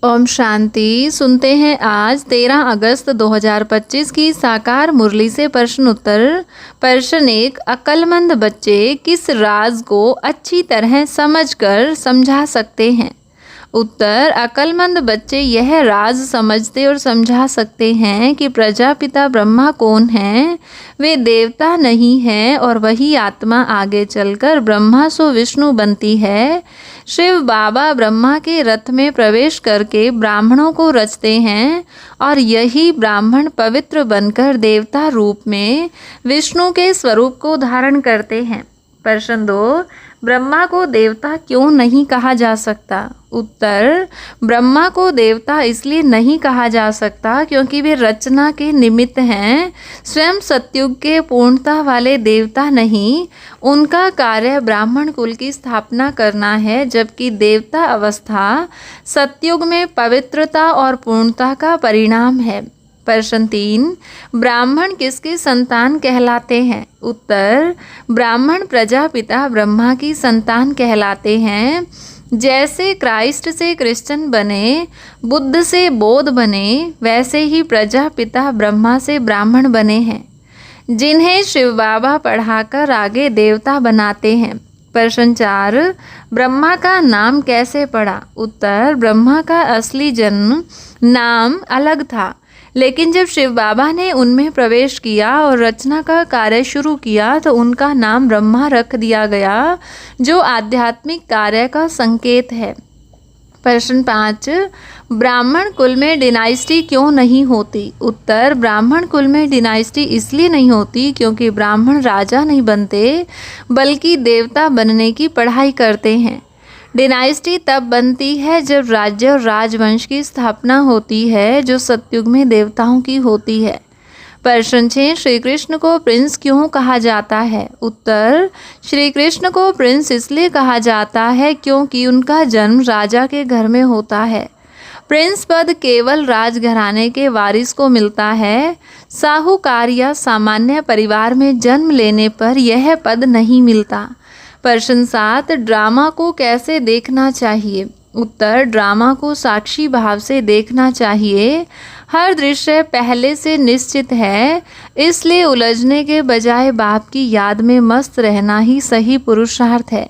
ओम शांति। सुनते हैं आज 13 अगस्त 2025 की साकार मुरली से प्रश्न उत्तर। प्रश्न 1, अक्लमंद बच्चे किस राज को अच्छी तरह समझकर समझा सकते हैं? उत्तर, अक्लमंद बच्चे यह राज समझते और समझा सकते हैं कि प्रजापिता ब्रह्मा कौन हैं। वे देवता नहीं हैं और वही आत्मा आगे चलकर ब्रह्मा सो विष्णु बनती है। शिव बाबा ब्रह्मा के रथ में प्रवेश करके ब्राह्मणों को रचते हैं और यही ब्राह्मण पवित्र बनकर देवता रूप में विष्णु के स्वरूप को धारण करते हैं। प्रश्न 2, ब्रह्मा को देवता क्यों नहीं कहा जा सकता? उत्तर, ब्रह्मा को देवता इसलिए नहीं कहा जा सकता क्योंकि वे रचना के निमित्त हैं। स्वयं सतयुग के पूर्णता वाले देवता नहीं। उनका कार्य ब्राह्मण कुल की स्थापना करना है, जबकि देवता अवस्था सतयुग में पवित्रता और पूर्णता का परिणाम है। प्रश्न 3, ब्राह्मण किसके संतान कहलाते हैं? उत्तर, ब्राह्मण प्रजापिता ब्रह्मा की संतान कहलाते हैं। जैसे क्राइस्ट से क्रिश्चियन बने, बुद्ध से बौद्ध बने, वैसे ही प्रजापिता ब्रह्मा से ब्राह्मण बने हैं, जिन्हें शिव बाबा पढ़ाकर आगे देवता बनाते हैं। प्रश्न 4, ब्रह्मा का नाम कैसे पड़ा? उत्तर, ब्रह्मा का असली जन्म नाम अलग था, लेकिन जब शिव बाबा ने उनमें प्रवेश किया और रचना का कार्य शुरू किया तो उनका नाम ब्रह्मा रख दिया गया, जो आध्यात्मिक कार्य का संकेत है। प्रश्न 5, ब्राह्मण कुल में डिनाइस्टी क्यों नहीं होती? उत्तर, ब्राह्मण कुल में डिनाइस्टी इसलिए नहीं होती क्योंकि ब्राह्मण राजा नहीं बनते, बल्कि देवता बनने की पढ़ाई करते हैं। डिनाइस्टी तब बनती है जब राज्य और राजवंश की स्थापना होती है, जो सतयुग में देवताओं की होती है। प्रश्न 6, श्री कृष्ण को प्रिंस क्यों कहा जाता है? उत्तर, श्री कृष्ण को प्रिंस इसलिए कहा जाता है क्योंकि उनका जन्म राजा के घर में होता है। प्रिंस पद केवल राजघराने के वारिस को मिलता है। साहूकार या सामान्य परिवार में जन्म लेने पर यह पद नहीं मिलता। प्रश्न 7, ड्रामा को कैसे देखना चाहिए? उत्तर, ड्रामा को साक्षी भाव से देखना चाहिए। हर दृश्य पहले से निश्चित है, इसलिए उलझने के बजाय बाप की याद में मस्त रहना ही सही पुरुषार्थ है।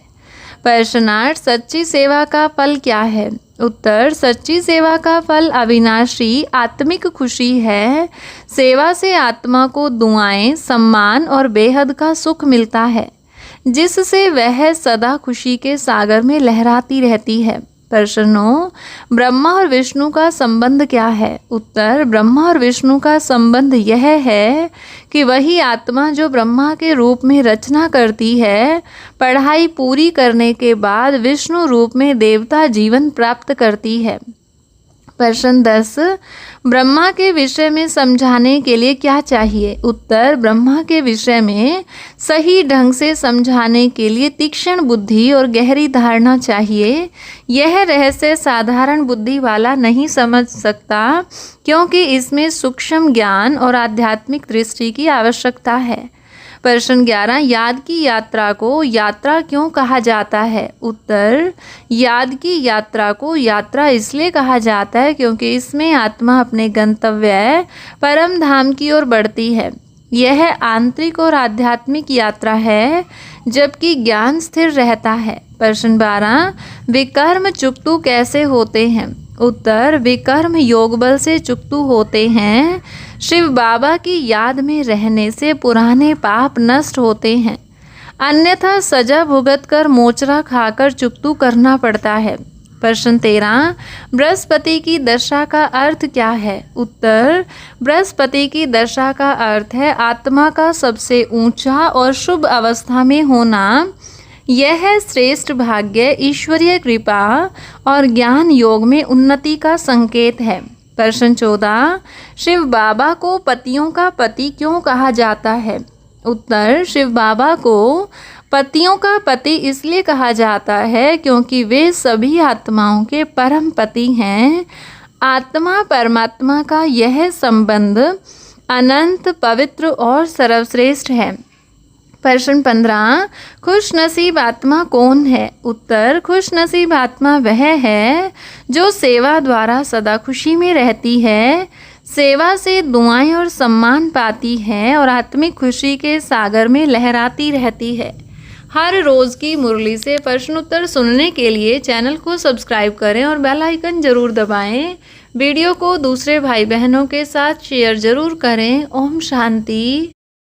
प्रश्न 8, सच्ची सेवा का फल क्या है? उत्तर, सच्ची सेवा का फल अविनाशी आत्मिक खुशी है। सेवा से आत्मा को दुआएं, सम्मान और बेहद का सुख मिलता है, जिससे वह सदा खुशी के सागर में लहराती रहती है। प्रश्न 9, ब्रह्मा और विष्णु का संबंध क्या है? उत्तर, ब्रह्मा और विष्णु का संबंध यह है कि वही आत्मा जो ब्रह्मा के रूप में रचना करती है, पढ़ाई पूरी करने के बाद विष्णु रूप में देवता जीवन प्राप्त करती है। प्रश्न 10, ब्रह्मा के विषय में समझाने के लिए क्या चाहिए? उत्तर, ब्रह्मा के विषय में सही ढंग से समझाने के लिए तीक्ष्ण बुद्धि और गहरी धारणा चाहिए। यह रहस्य साधारण बुद्धि वाला नहीं समझ सकता, क्योंकि इसमें सूक्ष्म ज्ञान और आध्यात्मिक दृष्टि की आवश्यकता है। प्रश्न 11, याद की यात्रा को यात्रा क्यों कहा जाता है? उत्तर, याद की यात्रा को यात्रा इसलिए कहा जाता है क्योंकि इसमें आत्मा अपने गंतव्य परम धाम की ओर बढ़ती है। यह आंतरिक और आध्यात्मिक यात्रा है, जबकि ज्ञान स्थिर रहता है। प्रश्न 12, विकर्म चुकतू कैसे होते हैं? उत्तर, विकर्म योग बल से चुकतू होते हैं। शिव बाबा की याद में रहने से पुराने पाप नष्ट होते हैं, अन्यथा सजा भुगत कर मोचरा खाकर चुकतू करना पड़ता है। प्रश्न 13, बृहस्पति की दशा का अर्थ क्या है? उत्तर, बृहस्पति की दशा का अर्थ है आत्मा का सबसे ऊंचा और शुभ अवस्था में होना। यह श्रेष्ठ भाग्य, ईश्वरीय कृपा और ज्ञान योग में उन्नति का संकेत है। प्रश्न 14, शिव बाबा को पतियों का पति क्यों कहा जाता है? उत्तर, शिव बाबा को पतियों का पति इसलिए कहा जाता है क्योंकि वे सभी आत्माओं के परम पति हैं। आत्मा परमात्मा का यह संबंध अनंत, पवित्र और सर्वश्रेष्ठ है। प्रश्न 15, खुशनसीब आत्मा कौन है? उत्तर, खुशनसीब आत्मा वह है जो सेवा द्वारा सदा खुशी में रहती है, सेवा से दुआएं और सम्मान पाती है और आत्मिक खुशी के सागर में लहराती रहती है। हर रोज़ की मुरली से प्रश्न उत्तर सुनने के लिए चैनल को सब्सक्राइब करें और बेल आइकन ज़रूर दबाएं। वीडियो को दूसरे भाई बहनों के साथ शेयर ज़रूर करें। ओम शांति।